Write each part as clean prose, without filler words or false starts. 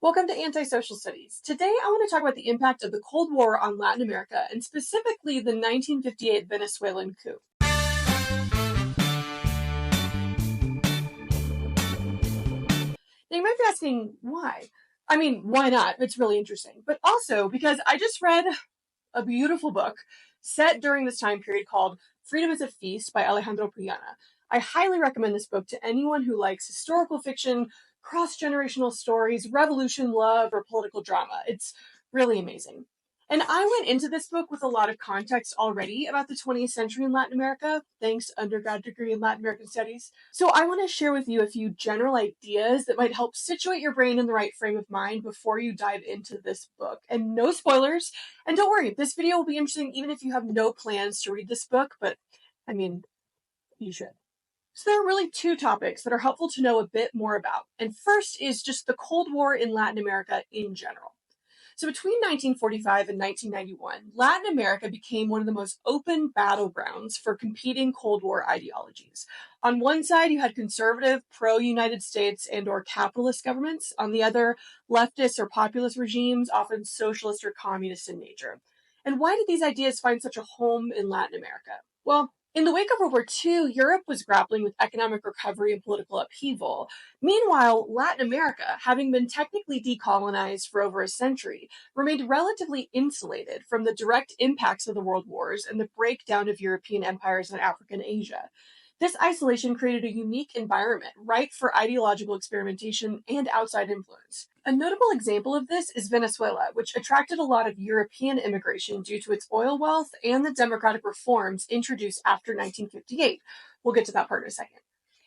Welcome to Antisocial Studies. Today I want to talk about the impact of the Cold War on Latin America and specifically the 1958 Venezuelan coup. Now you might be asking why? I mean, why not? It's really interesting. But also because I just read a beautiful book set during this time period called Freedom is a Feast by Alejandro Puyana. I highly recommend this book to anyone who likes historical fiction, cross-generational stories, revolution love, or political drama. It's really amazing. And I went into this book with a lot of context already about the 20th century in Latin America, thanks undergrad degree in Latin American Studies. So I want to share with you a few general ideas that might help situate your brain in the right frame of mind before you dive into this book. And no spoilers. And don't worry, this video will be interesting even if you have no plans to read this book, but I mean, you should. So there are really two topics that are helpful to know a bit more about. And first is just the Cold War in Latin America in general. So between 1945 and 1991, Latin America became one of the most open battlegrounds for competing Cold War ideologies. On one side, you had conservative, pro-United States and/or capitalist governments. On the other, leftist or populist regimes, often socialist or communist in nature. And why did these ideas find such a home in Latin America? Well, in the wake of World War II, Europe was grappling with economic recovery and political upheaval. Meanwhile, Latin America, having been technically decolonized for over a century, remained relatively insulated from the direct impacts of the world wars and the breakdown of European empires in Africa and Asia. This isolation created a unique environment ripe for ideological experimentation and outside influence. A notable example of this is Venezuela, which attracted a lot of European immigration due to its oil wealth and the democratic reforms introduced after 1958. We'll get to that part in a second.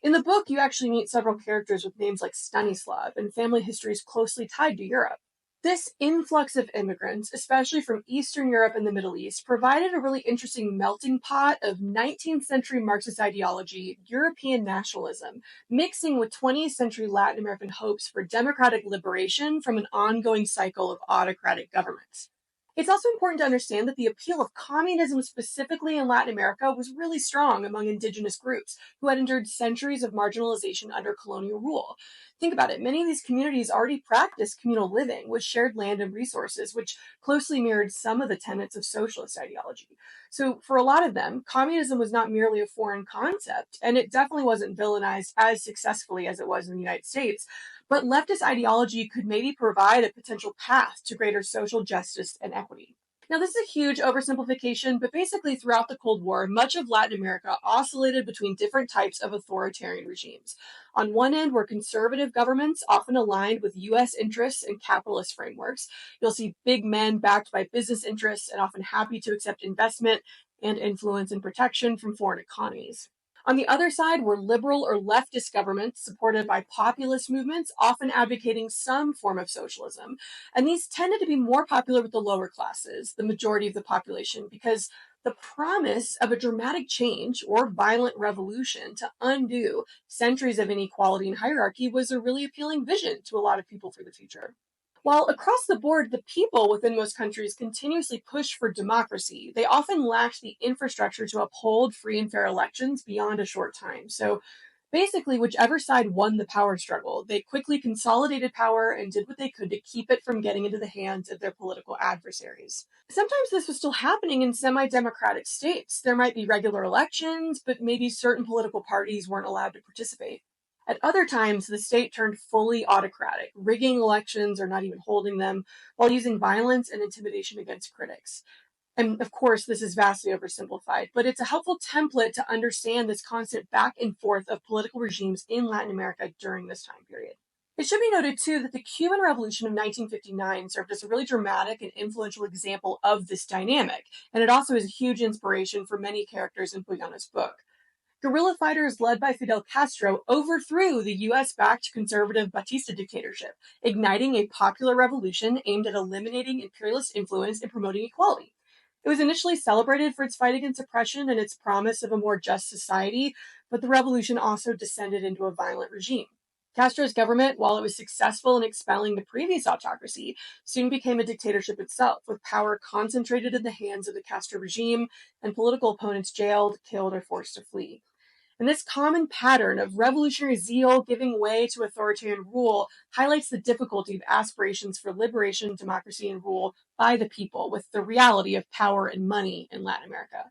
In the book, you actually meet several characters with names like Stanislav and family histories closely tied to Europe. This influx of immigrants, especially from Eastern Europe and the Middle East, provided a really interesting melting pot of 19th century Marxist ideology, European nationalism, mixing with 20th century Latin American hopes for democratic liberation from an ongoing cycle of autocratic governments. It's also important to understand that the appeal of communism specifically in Latin America was really strong among indigenous groups who had endured centuries of marginalization under colonial rule. Think about it. Many of these communities already practiced communal living with shared land and resources, which closely mirrored some of the tenets of socialist ideology. So, for a lot of them, communism was not merely a foreign concept, and it definitely wasn't villainized as successfully as it was in the United States. But leftist ideology could maybe provide a potential path to greater social justice and equity. Now, this is a huge oversimplification, but basically, throughout the Cold War, much of Latin America oscillated between different types of authoritarian regimes. On one end were conservative governments, often aligned with US interests and capitalist frameworks. You'll see big men backed by business interests and often happy to accept investment and influence and protection from foreign economies. On the other side were liberal or leftist governments supported by populist movements, often advocating some form of socialism. And these tended to be more popular with the lower classes, the majority of the population, because the promise of a dramatic change or violent revolution to undo centuries of inequality and hierarchy was a really appealing vision to a lot of people for the future. While across the board, the people within most countries continuously pushed for democracy, they often lacked the infrastructure to uphold free and fair elections beyond a short time. So basically, whichever side won the power struggle, they quickly consolidated power and did what they could to keep it from getting into the hands of their political adversaries. Sometimes this was still happening in semi-democratic states. There might be regular elections, but maybe certain political parties weren't allowed to participate. At other times, the state turned fully autocratic, rigging elections or not even holding them, while using violence and intimidation against critics. And of course, this is vastly oversimplified, but it's a helpful template to understand this constant back and forth of political regimes in Latin America during this time period. It should be noted, too, that the Cuban Revolution of 1959 served as a really dramatic and influential example of this dynamic, and it also is a huge inspiration for many characters in Puyana's book. Guerrilla fighters led by Fidel Castro overthrew the US-backed conservative Batista dictatorship, igniting a popular revolution aimed at eliminating imperialist influence and promoting equality. It was initially celebrated for its fight against oppression and its promise of a more just society, but the revolution also descended into a violent regime. Castro's government, while it was successful in expelling the previous autocracy, soon became a dictatorship itself, with power concentrated in the hands of the Castro regime and political opponents jailed, killed, or forced to flee. And this common pattern of revolutionary zeal giving way to authoritarian rule highlights the difficulty of aspirations for liberation, democracy, and rule by the people with the reality of power and money in Latin America.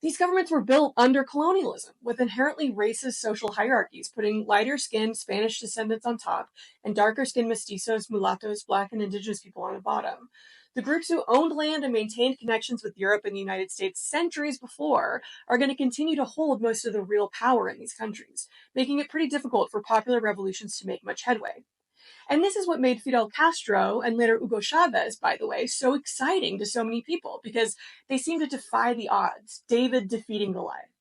These governments were built under colonialism, with inherently racist social hierarchies, putting lighter-skinned Spanish descendants on top and darker-skinned mestizos, mulattoes, Black, and indigenous people on the bottom. The groups who owned land and maintained connections with Europe and the United States centuries before are going to continue to hold most of the real power in these countries, making it pretty difficult for popular revolutions to make much headway. And this is what made Fidel Castro and later Hugo Chavez, by the way, so exciting to so many people because they seem to defy the odds, David defeating Goliath.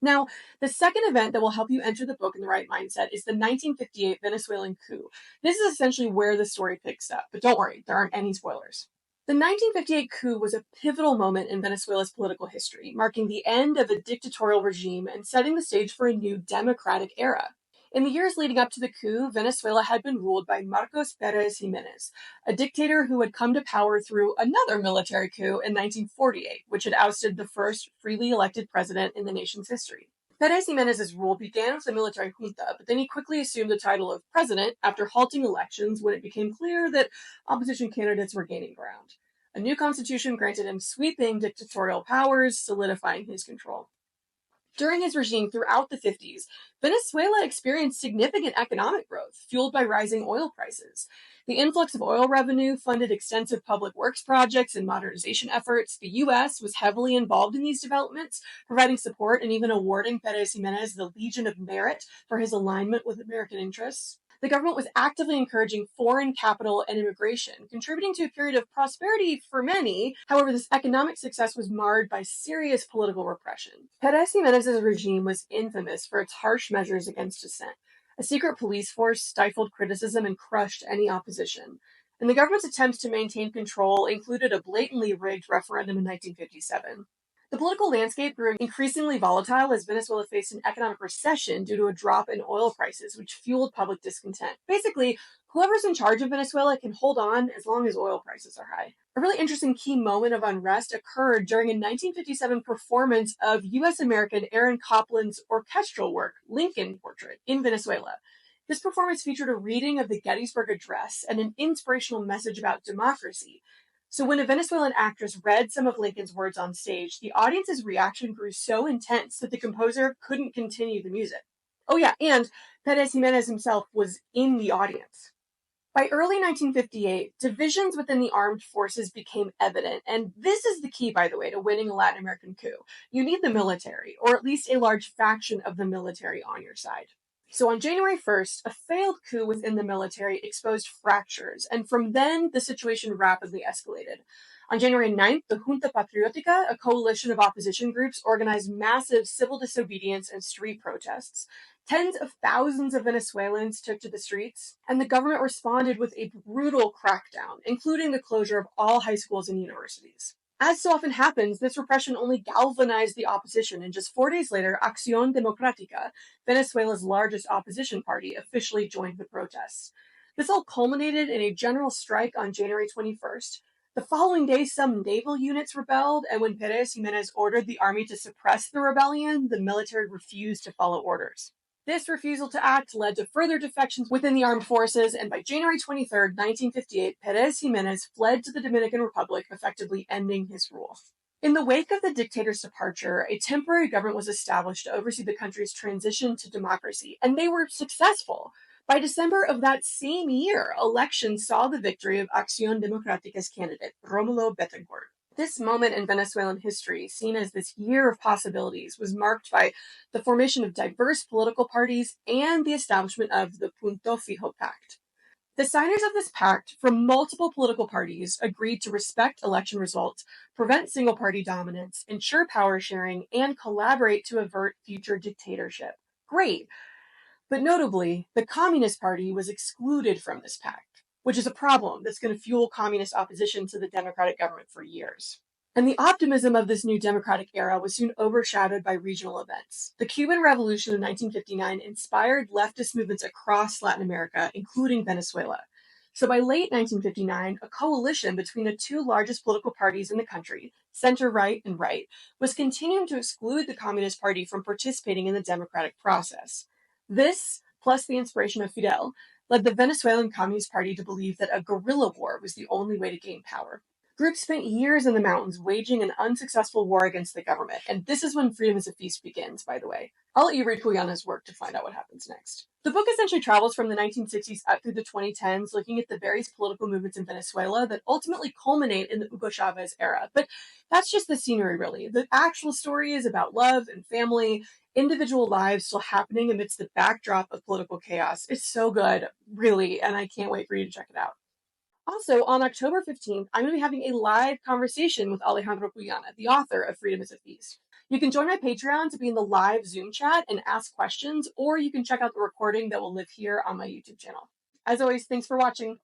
Now, the second event that will help you enter the book in the right mindset is the 1958 Venezuelan coup. This is essentially where the story picks up, but don't worry, there aren't any spoilers. The 1958 coup was a pivotal moment in Venezuela's political history, marking the end of a dictatorial regime and setting the stage for a new democratic era. In the years leading up to the coup, Venezuela had been ruled by Marcos Pérez Jiménez, a dictator who had come to power through another military coup in 1948, which had ousted the first freely elected president in the nation's history. Pérez Jiménez's rule began with a military junta, but then he quickly assumed the title of president after halting elections when it became clear that opposition candidates were gaining ground. A new constitution granted him sweeping dictatorial powers, solidifying his control. During his regime throughout the 50s, Venezuela experienced significant economic growth, fueled by rising oil prices. The influx of oil revenue funded extensive public works projects and modernization efforts. The U.S. was heavily involved in these developments, providing support and even awarding Pérez Jiménez the Legion of Merit for his alignment with American interests. The government was actively encouraging foreign capital and immigration, contributing to a period of prosperity for many. However, this economic success was marred by serious political repression. Pérez Jiménez's regime was infamous for its harsh measures against dissent. A secret police force stifled criticism and crushed any opposition. And the government's attempts to maintain control included a blatantly rigged referendum in 1957. The political landscape grew increasingly volatile as Venezuela faced an economic recession due to a drop in oil prices, which fueled public discontent. Basically, whoever's in charge of Venezuela can hold on as long as oil prices are high. A really interesting key moment of unrest occurred during a 1957 performance of U.S. American Aaron Copland's orchestral work, Lincoln Portrait, in Venezuela. This performance featured a reading of the Gettysburg Address and an inspirational message about democracy. So when a Venezuelan actress read some of Lincoln's words on stage, the audience's reaction grew so intense that the composer couldn't continue the music. Oh yeah, and Pérez Jiménez himself was in the audience. By early 1958, divisions within the armed forces became evident, and this is the key, by the way, to winning a Latin American coup. You need the military, or at least a large faction of the military on your side. So on January 1st, a failed coup within the military exposed fractures, and from then, the situation rapidly escalated. On January 9th, the Junta Patriotica, a coalition of opposition groups, organized massive civil disobedience and street protests. Tens of thousands of Venezuelans took to the streets, and the government responded with a brutal crackdown, including the closure of all high schools and universities. As so often happens, this repression only galvanized the opposition, and just 4 days later, Acción Democrática, Venezuela's largest opposition party, officially joined the protests. This all culminated in a general strike on January 21st. The following day, some naval units rebelled, and when Pérez Jiménez ordered the army to suppress the rebellion, the military refused to follow orders. This refusal to act led to further defections within the armed forces, and by January 23, 1958, Pérez Jiménez fled to the Dominican Republic, effectively ending his rule. In the wake of the dictator's departure, a temporary government was established to oversee the country's transition to democracy, and they were successful. By December of that same year, elections saw the victory of Acción Democrática's candidate, Rómulo Betancourt. This moment in Venezuelan history, seen as this year of possibilities, was marked by the formation of diverse political parties and the establishment of the Punto Fijo Pact. The signers of this pact from multiple political parties agreed to respect election results, prevent single-party dominance, ensure power sharing, and collaborate to avert future dictatorship. Great! But notably, the Communist Party was excluded from this pact, which is a problem that's going to fuel communist opposition to the democratic government for years. And the optimism of this new democratic era was soon overshadowed by regional events. The Cuban Revolution of 1959 inspired leftist movements across Latin America, including Venezuela. So by late 1959, a coalition between the two largest political parties in the country, center right and right, was continuing to exclude the Communist Party from participating in the democratic process. This, plus the inspiration of Fidel, led the Venezuelan Communist Party to believe that a guerrilla war was the only way to gain power. Groups spent years in the mountains waging an unsuccessful war against the government, and this is when Freedom is a Feast begins, by the way. I'll let you read Puyana's work to find out what happens next. The book essentially travels from the 1960s up through the 2010s, looking at the various political movements in Venezuela that ultimately culminate in the Hugo Chavez era. But that's just the scenery, really. The actual story is about love and family, individual lives still happening amidst the backdrop of political chaos. It's so good, really, and I can't wait for you to check it out. Also, on October 15th, I'm going to be having a live conversation with Alejandro Puyana, the author of Freedom is a Feast. You can join my Patreon to be in the live Zoom chat and ask questions, or you can check out the recording that will live here on my YouTube channel. As always, thanks for watching.